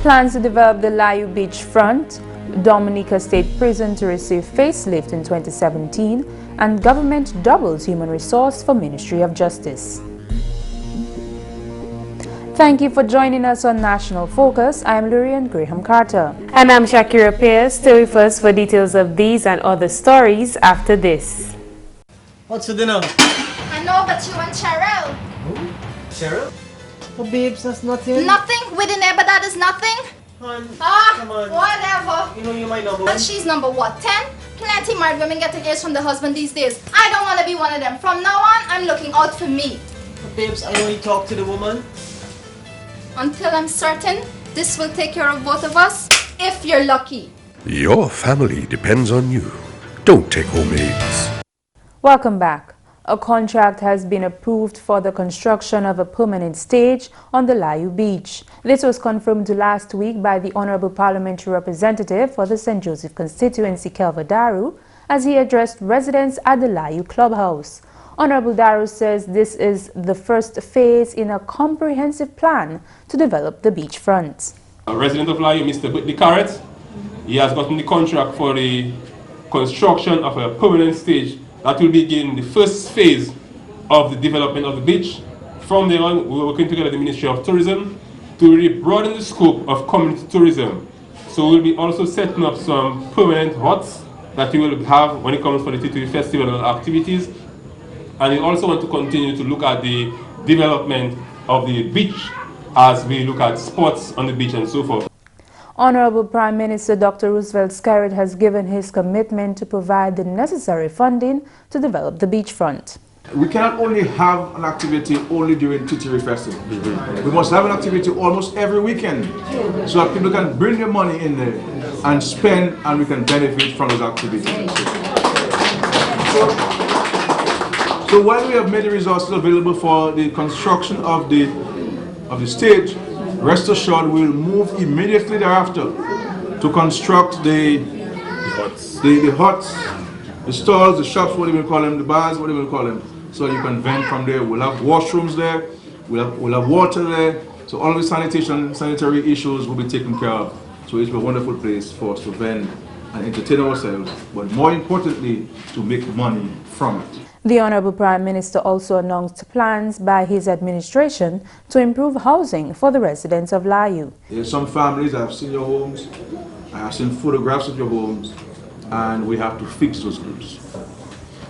Plans to develop the Layou Beach Front, Dominica State Prison to receive facelift in 2017, and government doubles human resource for Ministry of Justice. Thank you for joining us on National Focus. I am Lourianne Graham Carter. And I'm Shaakira Pierre. Stay with us for details of these and other stories after this. What's for dinner? I know, but you want Cheryl. Who? Cheryl? Oh, babes, that's nothing. Nothing? With the neighbor that is nothing? Hon, come on. Whatever. You know you're my number And one. she's number what, 10? Plenty married women get engaged from the husband these days. I don't want to be one of them. From now on, I'm looking out for me. But babes, I only talk to the woman. Until I'm certain this will take care of both of us, if you're lucky. Your family depends on you. Don't take home aids. Welcome back. A contract has been approved for the construction of a permanent stage on the Layou Beach. This was confirmed last week by the Honorable Parliamentary Representative for the St. Joseph constituency, Kelva Daru, as he addressed residents at the Layou Clubhouse. Honorable Daru says this is the first phase in a comprehensive plan to develop the beachfront. A resident of Layou, Mr. Whitney Carrot, he has gotten the contract for the construction of a permanent stage that will begin the first phase of the development of the beach. From there on, we're working together with the Ministry of Tourism to really broaden the scope of community tourism. So we'll be also setting up some permanent huts that we will have when it comes for the Titui Festival and activities. And we also want to continue to look at the development of the beach as we look at sports on the beach and so forth. Honorable Prime Minister Dr. Roosevelt Skerrit has given his commitment to provide the necessary funding to develop the beachfront. We cannot only have an activity only during Titiri Festival. We must have an activity almost every weekend so that people can bring their money in there and spend, and we can benefit from those activities. So while we have made the resources available for the construction of the stage, rest assured we'll move immediately thereafter to construct the huts, the stalls, the shops, what do you call them, the bars, what do you call them, so you can vent from there. We'll have washrooms there, we'll have water there, so all the sanitary issues will be taken care of. So it's a wonderful place for us to vent and entertain ourselves, but more importantly, to make money from it. The Honorable Prime Minister also announced plans by his administration to improve housing for the residents of Layou. There's some families, I've seen your homes, I have seen photographs of your homes, and we have to fix those homes.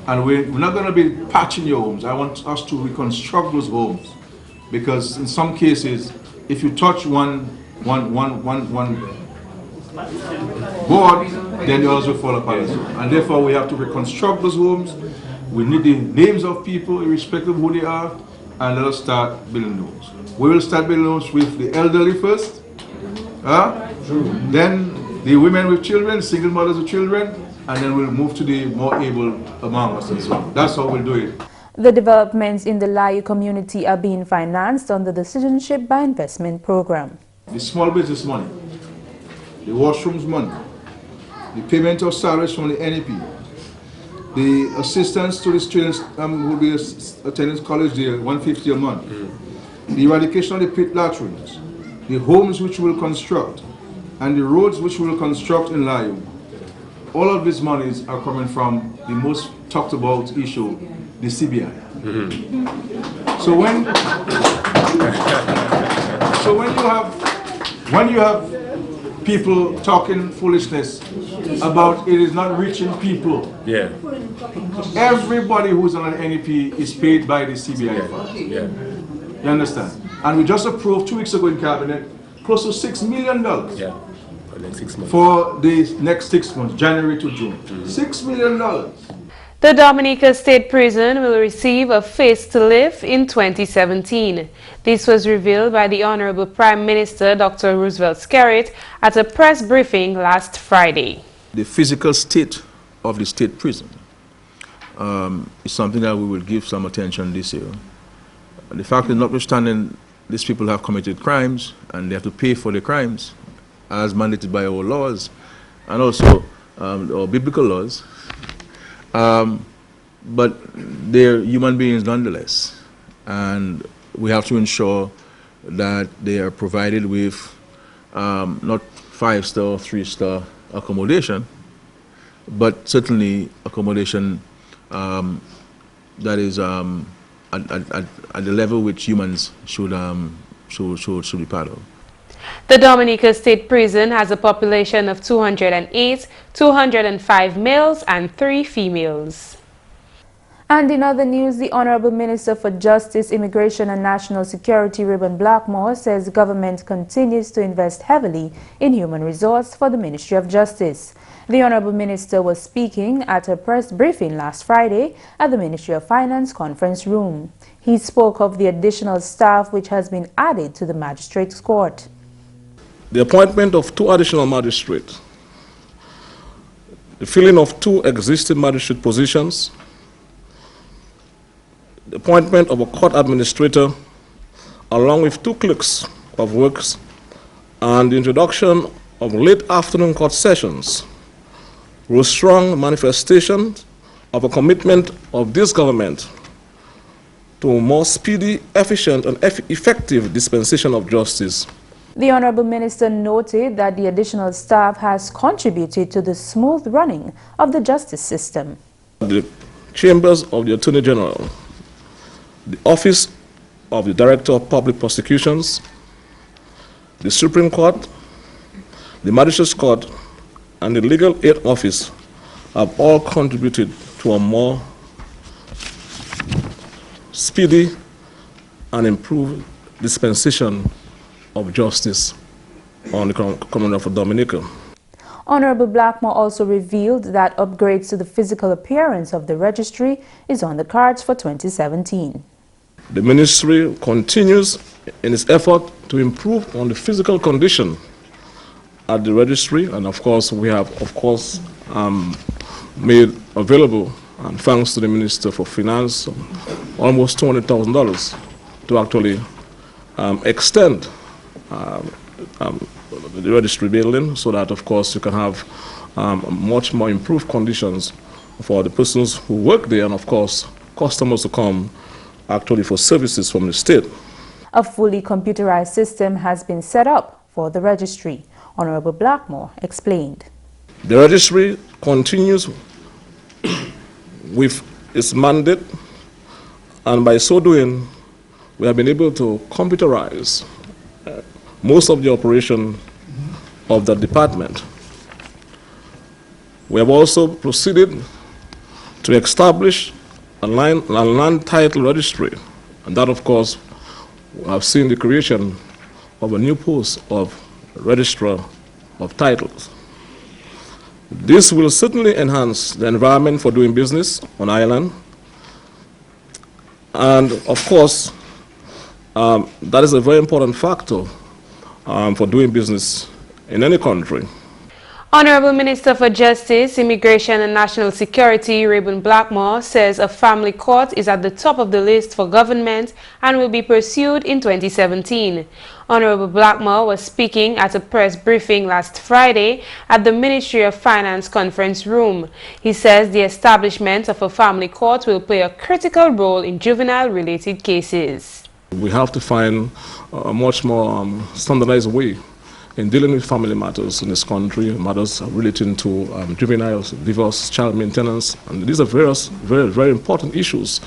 And we're not going to be patching your homes. I want us to reconstruct those homes, because in some cases, if you touch one board, then the others will fall apart. And therefore, we have to reconstruct those homes. We need the names of people, irrespective of who they are, and let us start building those. We will start building those with the elderly first, then the women with children, single mothers with children, and then we'll move to the more able among us and so on. That's how we'll do it. The developments in the Layou community are being financed under the Citizenship by Investment program. The small business money, the washrooms money, the payment of salaries from the NEP, the assistance to the students who will be attending college there, $150 a month. The eradication of the pit latrines, the homes which we will construct, and the roads which we will construct in Layou. All of these monies are coming from the most talked about issue, the CBI. When you have people talking foolishness about it is not reaching people. Yeah. Everybody who's on an NEP is paid by the CBI fund. Yeah. You understand? And we just approved 2 weeks ago in Cabinet close to $6 million. Yeah. For the next 6 months. For the next 6 months, January to June. $6 million. The Dominica State Prison will receive a facelift in 2017. This was revealed by the Honorable Prime Minister Dr. Roosevelt Skerrit at a press briefing last Friday. The physical state of the state prison is something that we will give some attention this year. The fact that notwithstanding these people have committed crimes and they have to pay for the crimes as mandated by our laws and also our biblical laws, but they're human beings nonetheless, and we have to ensure that they are provided with not 5-star, 3-star accommodation, but certainly accommodation that is at the level which humans should be part of. The Dominica State Prison has a population of 208, 205 males and 3 females. And in other news, the Honorable Minister for Justice, Immigration and National Security, Reuben Blackmore, says the government continues to invest heavily in human resource for the Ministry of Justice. The Honorable Minister was speaking at a press briefing last Friday at the Ministry of Finance conference room. He spoke of the additional staff which has been added to the Magistrates Court. The appointment of 2 additional magistrates, the filling of 2 existing magistrate positions, the appointment of a court administrator, along with 2 clerks of works, and the introduction of late afternoon court sessions were strong manifestations of a commitment of this government to a more speedy, efficient, and effective dispensation of justice. The Honorable Minister noted that the additional staff has contributed to the smooth running of the justice system. The chambers of the Attorney General, the Office of the Director of Public Prosecutions, the Supreme Court, the Magistrates Court, and the Legal Aid Office have all contributed to a more speedy and improved dispensation of justice on the Commonwealth of Dominica. Honorable Blackmore also revealed that upgrades to the physical appearance of the registry is on the cards for 2017. The ministry continues in its effort to improve on the physical condition at the registry, and of course we have made available, and thanks to the Minister for Finance, almost $200,000 to actually extend the registry building, so that of course you can have much more improved conditions for the persons who work there, and of course customers to come actually for services from the state. A fully computerized system has been set up for the registry. Honorable Blackmore explained. The registry continues with its mandate, and by so doing we have been able to computerize most of the operation of the department. We have also proceeded to establish a land title registry, and that of course we have seen the creation of a new post of Registrar of Titles. This will certainly enhance the environment for doing business on island, and of course that is a very important factor for doing business in any country. Honorable Minister for Justice, Immigration and National Security, Reuben Blackmore, says a family court is at the top of the list for government and will be pursued in 2017. Honorable Blackmore was speaking at a press briefing last Friday at the Ministry of Finance conference room. He says the establishment of a family court will play a critical role in juvenile-related cases. We have to find a much more standardized way in dealing with family matters in this country, matters relating to juveniles, divorce, child maintenance, and these are various very important issues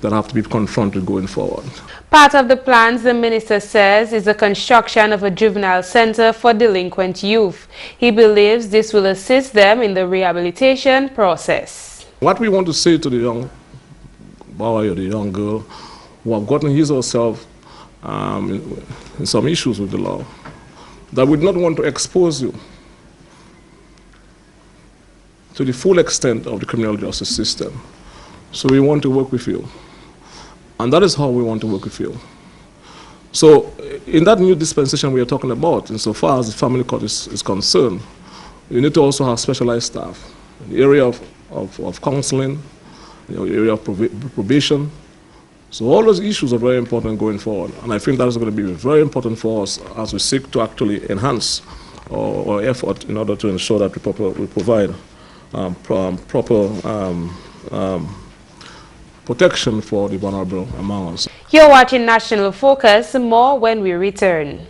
that have to be confronted going forward. Part of the plans, the minister says, is the construction of a juvenile center for delinquent youth. He believes this will assist them in the rehabilitation process. What we want to say to the young boy or the young girl who have gotten his or herself in some issues with the law, that we do not want to expose you to the full extent of the criminal justice system. So we want to work with you. And that is how we want to work with you. So in that new dispensation we are talking about, insofar as the family court is concerned, you need to also have specialized staff in the area of counseling, the area of probation. So all those issues are very important going forward, and I think that is going to be very important for us as we seek to actually enhance our effort in order to ensure that we provide proper protection for the vulnerable among us. You're watching National Focus. More when we return.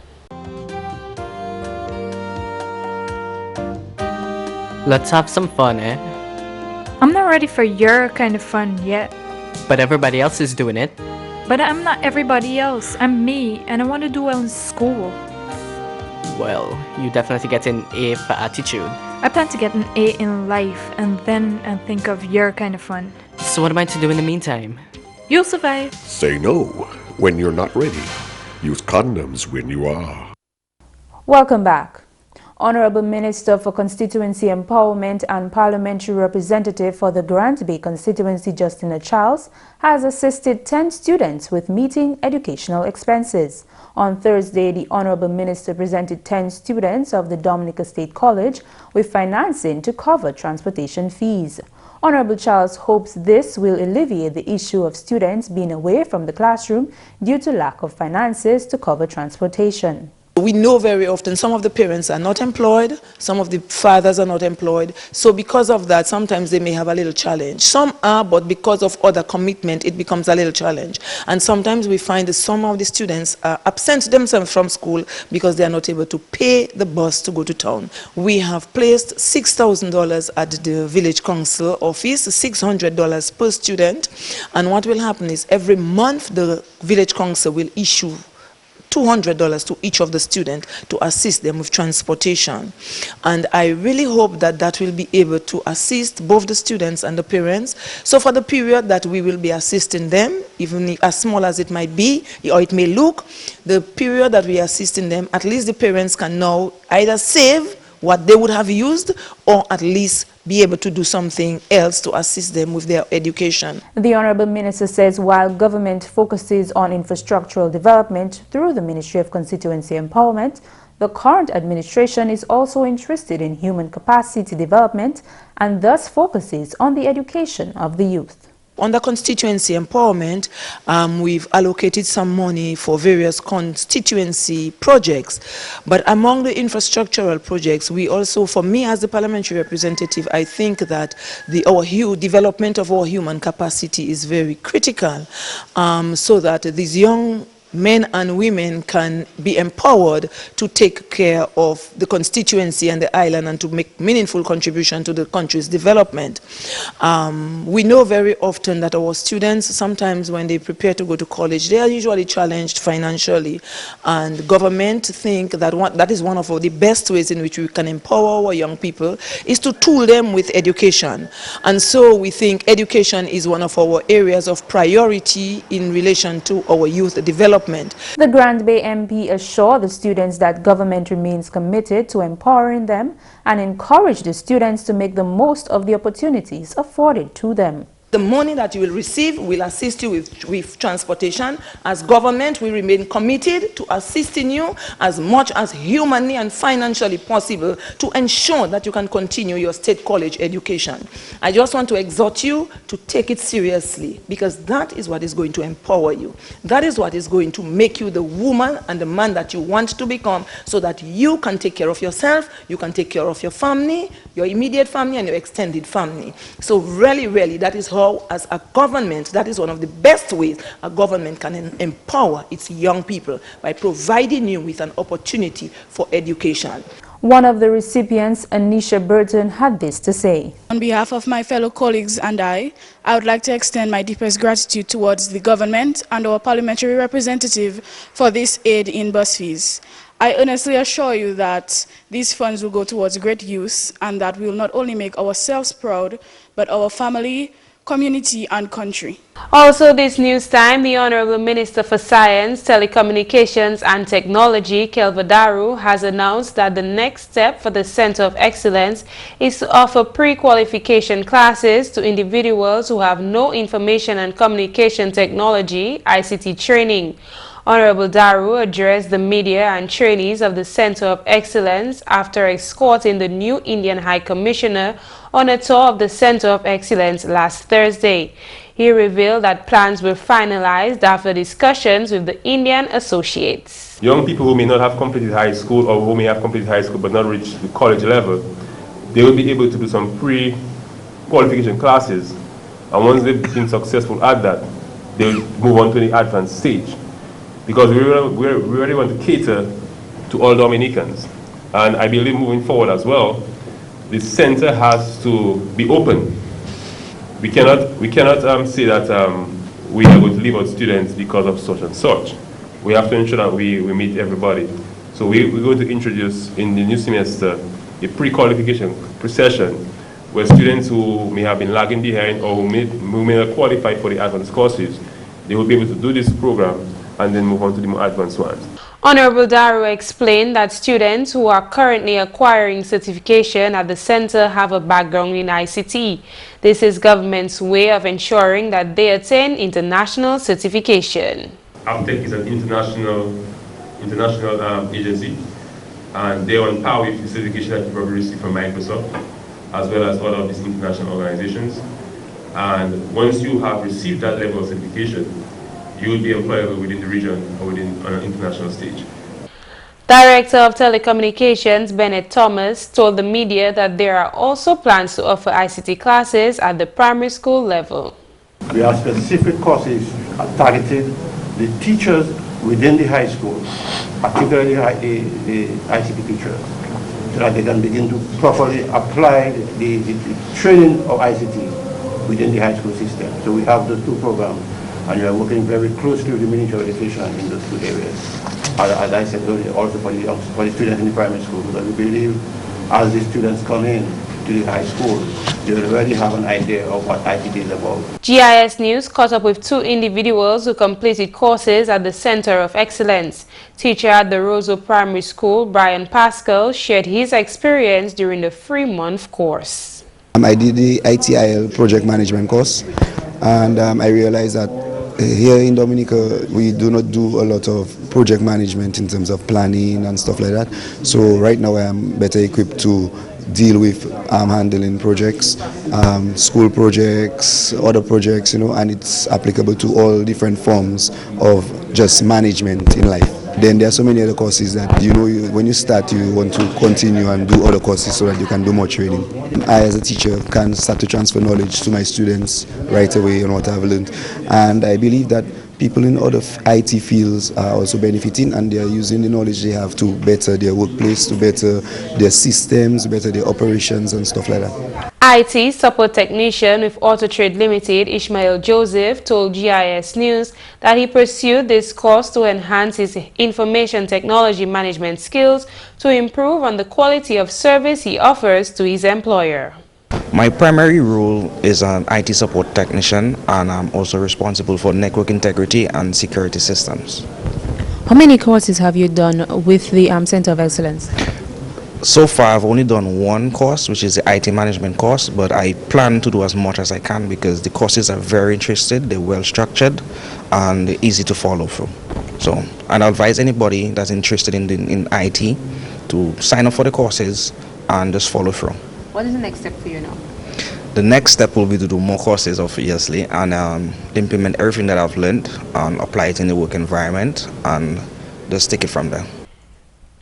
Let's have some fun, eh? I'm not ready for your kind of fun yet. But everybody else is doing it. But I'm not everybody else. I'm me, and I want to do well in school. Well, you definitely get an A for attitude. I plan to get an A in life, and then I'll think of your kind of fun. So what am I to do in the meantime? You'll survive. Say no when you're not ready. Use condoms when you are. Welcome back. Honorable Minister for Constituency Empowerment and Parliamentary Representative for the Grant Bay constituency, Justina Charles, has assisted 10 students with meeting educational expenses. On Thursday, the Honorable Minister presented 10 students of the Dominica State College with financing to cover transportation fees. Honorable Charles hopes this will alleviate the issue of students being away from the classroom due to lack of finances to cover transportation. We know very often some of the parents are not employed, some of the fathers are not employed, so because of that sometimes they may have a little challenge. Some are, but because of other commitment it becomes a little challenge. And sometimes we find that some of the students are absent themselves from school because they are not able to pay the bus to go to town. We have placed $6,000 at the village council office, $600 per student, and what will happen is every month the village council will issue $200 to each of the students to assist them with transportation. And I really hope that that will be able to assist both the students and the parents. So for the period that we will be assisting them, even as small as it might be, or it may look, the period that we are assisting them, at least the parents can now either save what they would have used or at least be able to do something else to assist them with their education. The Honorable Minister says while government focuses on infrastructural development through the Ministry of Constituency Empowerment, the current administration is also interested in human capacity development and thus focuses on the education of the youth. Under constituency empowerment, we've allocated some money for various constituency projects. But among the infrastructural projects, we also, for me as the parliamentary representative, I think that the development of our human capacity is very critical, so that these young men and women can be empowered to take care of the constituency and the island and to make meaningful contribution to the country's development. We know very often that our students, sometimes when they prepare to go to college, they are usually challenged financially, and government think that that is one of the best ways in which we can empower our young people is to tool them with education. And so we think education is one of our areas of priority in relation to our youth development. The Grand Bay MP assured the students that government remains committed to empowering them and encourage the students to make the most of the opportunities afforded to them. The money that you will receive will assist you with transportation. As government, we remain committed to assisting you as much as humanly and financially possible to ensure that you can continue your state college education. I just want to exhort you to take it seriously, because that is what is going to empower you. That is what is going to make you the woman and the man that you want to become, so that you can take care of yourself, you can take care of your family, your immediate family and your extended family. So really, that is how, as a government, that is one of the best ways a government can empower its young people, by providing you with an opportunity for education. One of the recipients, Anisha Burton, had this to say. On behalf of my fellow colleagues and I would like to extend my deepest gratitude towards the government and our parliamentary representative for this aid in bus fees. I honestly assure you that these funds will go towards great use, and that we will not only make ourselves proud, but our family, community and country. Also this news time, the Honorable Minister for Science, Telecommunications and Technology, Kelva Daru, has announced that the next step for the Center of Excellence is to offer pre-qualification classes to individuals who have no information and communication technology (ICT) training. Honorable Daru addressed the media and trainees of the Center of Excellence after escorting the new Indian High Commissioner on a tour of the Center of Excellence last Thursday. He revealed that plans were finalized after discussions with the Indian associates. Young people who may not have completed high school, or who may have completed high school but not reached the college level, they will be able to do some pre-qualification classes, and once they've been successful at that, they'll move on to the advanced stage. Because we really want to cater to all Dominicans. And I believe moving forward as well, the center has to be open. We cannot say that we are going to leave out students because of such and such. We have to ensure that we meet everybody. So we're going to introduce in the new semester a pre-qualification session where students who may have been lagging behind or who may not qualify for the advanced courses, they will be able to do this program and then move on to the more advanced ones. Honorable Daru explained that students who are currently acquiring certification at the center have a background in ICT. This is government's way of ensuring that they attain international certification. APTEC is an international agency, and they're on par with the certification that you probably received from Microsoft, as well as all of these international organizations. And once you have received that level of certification, you will be employable within the region or within on an international stage. Director of Telecommunications Bennett Thomas told the media that there are also plans to offer ICT classes at the primary school level. We have specific courses targeted the teachers within the high school, particularly the ICT teachers, so that they can begin to properly apply the training of ICT within the high school system. So we have those two programs, and we are working very closely with the Ministry of Education in those two areas. As I said earlier, also for the students in the primary school, because we believe as the students come in to the high school, they already have an idea of what ICT is about. GIS News caught up with two individuals who completed courses at the Center of Excellence. Teacher at the Roseau Primary School, Brian Pascal, shared his experience during the 3-month course. I did the ITIL project management course, and I realized that here in Dominica we do not do a lot of project management in terms of planning and stuff like that. So right now I am better equipped to deal with handling projects, school projects, other projects, and it's applicable to all different forms of just management in life. Then there are so many other courses that, when you start, you want to continue and do other courses so that you can do more training. I, as a teacher, can start to transfer knowledge to my students right away on what I've learned. And I believe that people in other IT fields are also benefiting, and they are using the knowledge they have to better their workplace, to better their systems, better their operations and stuff like that. IT support technician with Auto Trade Limited, Ishmael Joseph, told GIS News that he pursued this course to enhance his information technology management skills to improve on the quality of service he offers to his employer. My primary role is an IT support technician, and I'm also responsible for network integrity and security systems. How many courses have you done with the Center of Excellence? So far, I've only done one course, which is the IT management course, but I plan to do as much as I can because the courses are very interesting, they're well structured, and they're easy to follow through. So, and I advise anybody that's interested in IT to sign up for the courses and just follow through. What is the next step for you now? The next step will be to do more courses, obviously, and implement everything that I've learned and apply it in the work environment and just take it from there.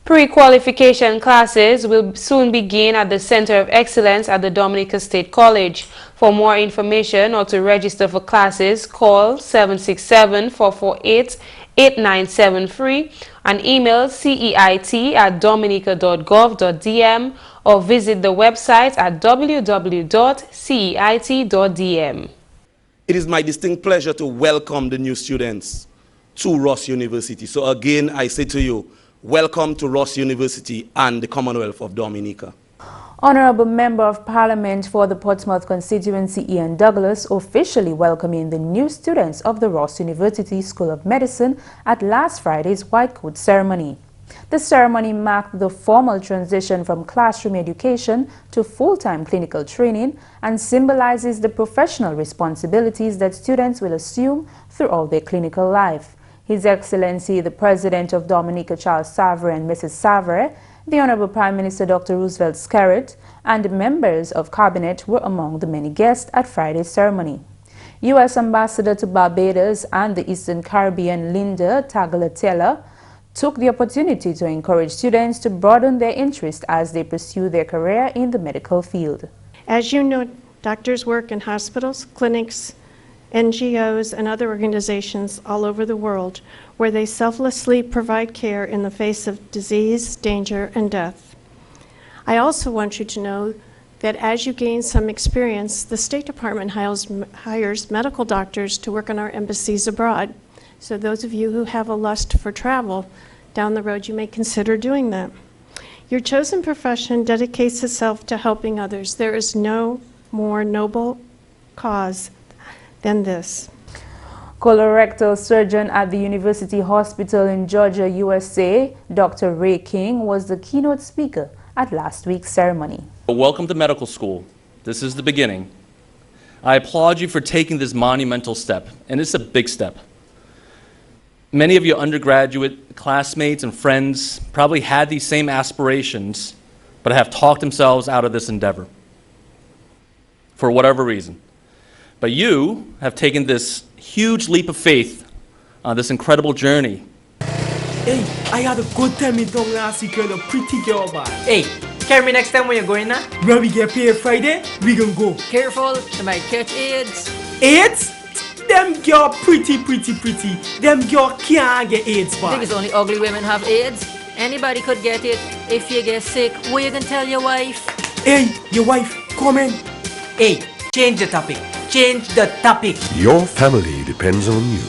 Pre-qualification classes will soon begin at the Center of Excellence at the Dominica State College. For more information or to register for classes, call 767-448-8973 and email ceit@dominica.gov.dm or visit the website at www.ceit.dm. It is my distinct pleasure to welcome the new students to Ross University. So again, I say to you, welcome to Ross University and the Commonwealth of Dominica. Honorable Member of Parliament for the Portsmouth constituency Ian Douglas officially welcoming the new students of the Ross University School of Medicine at last Friday's White Coat ceremony. The ceremony marked the formal transition from classroom education to full-time clinical training and symbolizes the professional responsibilities that students will assume throughout their clinical life. His Excellency, the President of Dominica, Charles Savre, and Mrs. Savre, the Honorable Prime Minister Dr. Roosevelt Skerritt, and members of Cabinet were among the many guests at Friday's ceremony. U.S. Ambassador to Barbados and the Eastern Caribbean, Linda Tagliatella, took the opportunity to encourage students to broaden their interest as they pursue their career in the medical field. As you know, doctors work in hospitals, clinics, NGOs, and other organizations all over the world where they selflessly provide care in the face of disease, danger, and death. I also want you to know that as you gain some experience, the State Department hires medical doctors to work on our embassies abroad. So those of you who have a lust for travel, down the road you may consider doing that. Your chosen profession dedicates itself to helping others. There is no more noble cause than this. Colorectal surgeon at the University Hospital in Georgia, USA, Dr. Ray King, was the keynote speaker at last week's ceremony. Welcome to medical school. This is the beginning. I applaud you for taking this monumental step, and it's a big step. Many of your undergraduate classmates and friends probably had these same aspirations, but have talked themselves out of this endeavor for whatever reason. But you have taken this huge leap of faith on this incredible journey. Hey, I had a good time in town last week with a pretty girl, man. Hey, carry me next time when you're going now. When we get paid Friday, we gonna go. Careful, they might catch AIDS. AIDS? Them girl pretty. Them girl can't get AIDS, man. I think it's only ugly women have AIDS. Anybody could get it. If you get sick, what you can tell your wife? Hey, your wife, come in. Hey, change the topic. Change the topic. Your family depends on you.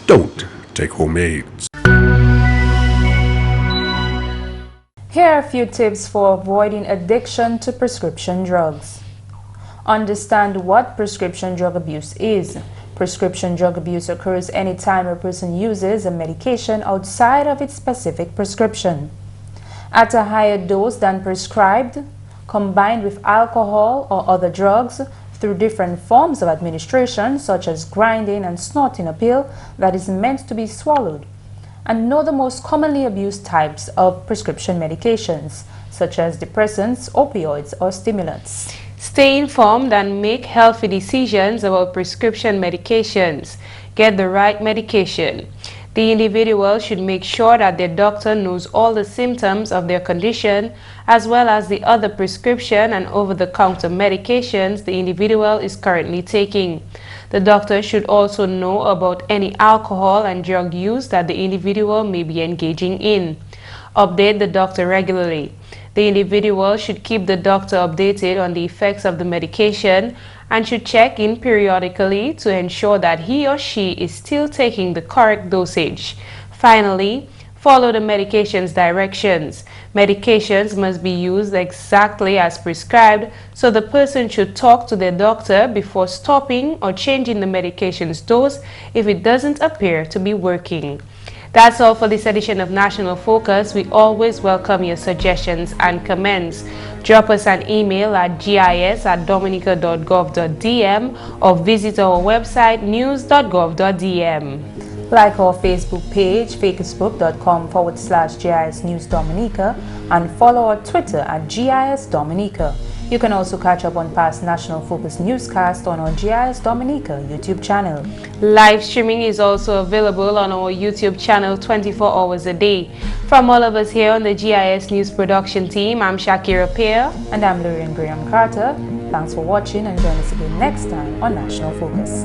Don't take home AIDS. Here are a few tips for avoiding addiction to prescription drugs. Understand what prescription drug abuse is. Prescription drug abuse occurs anytime a person uses a medication outside of its specific prescription, at a higher dose than prescribed, combined with alcohol or other drugs, through different forms of administration such as grinding and snorting a pill that is meant to be swallowed. And know the most commonly abused types of prescription medications such as depressants, opioids, or stimulants. Stay informed and make healthy decisions about prescription medications. Get the right medication. The individual should make sure that their doctor knows all the symptoms of their condition, as well as the other prescription and over-the-counter medications the individual is currently taking. The doctor should also know about any alcohol and drug use that the individual may be engaging in. Update the doctor regularly. The individual should keep the doctor updated on the effects of the medication and should check in periodically to ensure that he or she is still taking the correct dosage. Finally, follow the medication's directions. Medications must be used exactly as prescribed, so the person should talk to their doctor before stopping or changing the medication's dose if it doesn't appear to be working. That's all for this edition of National Focus. We always welcome your suggestions and comments. Drop us an email at gis@dominica.gov.dm or visit our website news.gov.dm. Like our Facebook page, facebook.com/GIS News Dominica, and follow our Twitter at GIS Dominica. You can also catch up on past National Focus newscasts on our GIS Dominica YouTube channel. Live streaming is also available on our YouTube channel 24 hours a day. From all of us here on the GIS News production team, I'm Shaakira Pierre. And I'm Lourianne Carter. Thanks for watching and join us again next time on National Focus.